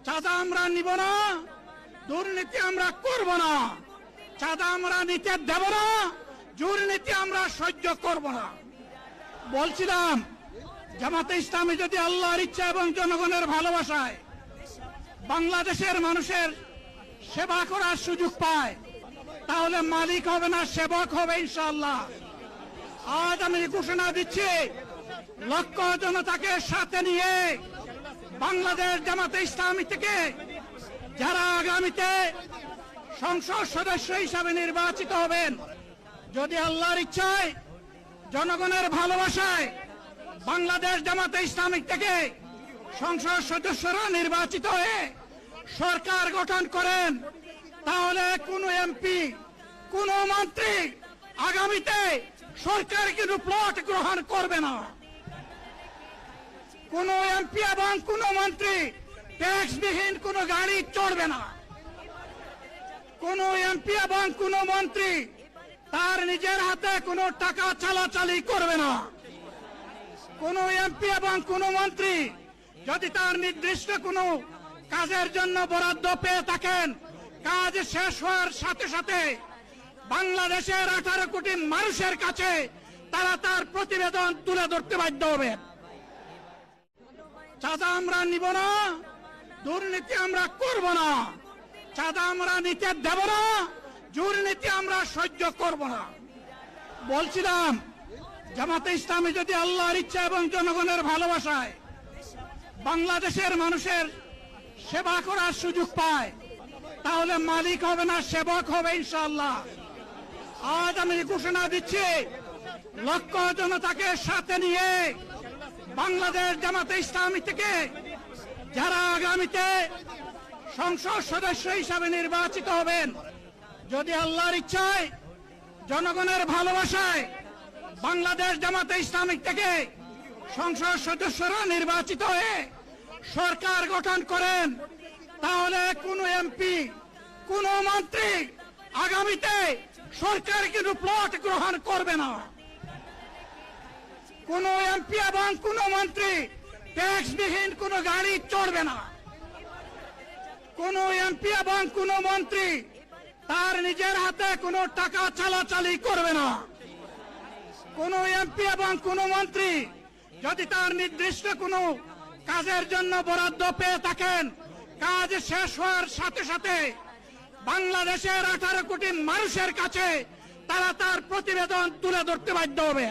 চাঁদা আমরা নিব না, দুর্নীতি আমরা করব না। চাঁদা আমরা নিতে দেব না, দুর্নীতি আমরা সহ্য করব না। বলছিলাম জামাতে ইসলামী যদি আল্লাহর ইচ্ছা এবং জনগণের ভালোবাসায় বাংলাদেশের মানুষের সেবা করার সুযোগ পায়, তাহলে মালিক হবে না, সেবক হবে ইনশাআল্লাহ। আজ আমি ঘোষণা দিচ্ছি, লক্ষ জনতাকে সাথে নিয়ে বাংলাদেশ জামাতে ইসলামী থেকে যারা আগামীতে সংসদ সদস্য হিসাবে নির্বাচিত হবেন, যদি আল্লাহর ইচ্ছায় জনগণের ভালোবাসায় বাংলাদেশ জামাতে ইসলামী থেকে সংসদ সদস্যরা নির্বাচিত হয়ে সরকার গঠন করেন, তাহলে কোন এমপি, কোন মন্ত্রী আগামীতে সরকার কিন্তু প্লট গ্রহণ করবে না। কোন এমপি এবং কোন মন্ত্রী ট্যাক্সবিহীন কোন গাড়ি চড়বে না। কোন এমপি এবং কোন মন্ত্রী তার নিজের হাতে কোনো টাকা চালাচালি করবে না। কোন এমপি এবং কোন মন্ত্রী যদি তার নির্দিষ্ট কোনো কাজের জন্য বরাদ্দ পেয়ে থাকেন, কাজ শেষ হওয়ার সাথে সাথে বাংলাদেশের 18 কোটি মানুষের কাছে তারা তার প্রতিবেদন তুলে ধরতে বাধ্য হবে। চাঁদা আমরা নিব না, দুর্নীতি আমরা করব না। চাঁদা আমরা নিতে দেব না, দুর্নীতি আমরা সহ্য করব না। বলছিলাম জামাতে ইসলামী যদি আল্লাহর ইচ্ছা এবং জনগণের ভালোবাসায় বাংলাদেশের মানুষের সেবা করার সুযোগ পায়, তাহলে মালিক হবে না, সেবক হবে ইনশাআল্লাহ। আজ আমি ঘোষণা দিচ্ছি, লক্ষ জনতাকে সাথে নিয়ে বাংলাদেশ জামাতে ইসলামী থেকে যারা আগামীতে সংসদ সদস্য হিসাবে নির্বাচিত হবেন, যদি আল্লাহর ইচ্ছায় জনগণের ভালোবাসায় বাংলাদেশ জামাতে ইসলামী থেকে সংসদ সদস্যরা নির্বাচিত হয়ে সরকার গঠন করেন, তাহলে কোন এমপি, কোন মন্ত্রী আগামীতে সরকার কিন্তু প্লট গ্রহণ করবে না। কোন এমপি এবং কোন মন্ত্রী ট্যাক্সবিহীন কোন গাড়ি চড়বে না। কোন এমপি এবং কোন মন্ত্রী তার নিজের হাতে কোনো টাকা চালাচালি করবে না। কোন এমপি এবং কোন মন্ত্রী যদি তার নির্দিষ্ট কোনো কাজের জন্য বরাদ্দ পেয়ে থাকেন, কাজ শেষ হওয়ার সাথে সাথে বাংলাদেশের 18 কোটি মানুষের কাছে তারা তার প্রতিবেদন তুলে ধরতে বাধ্য হবে।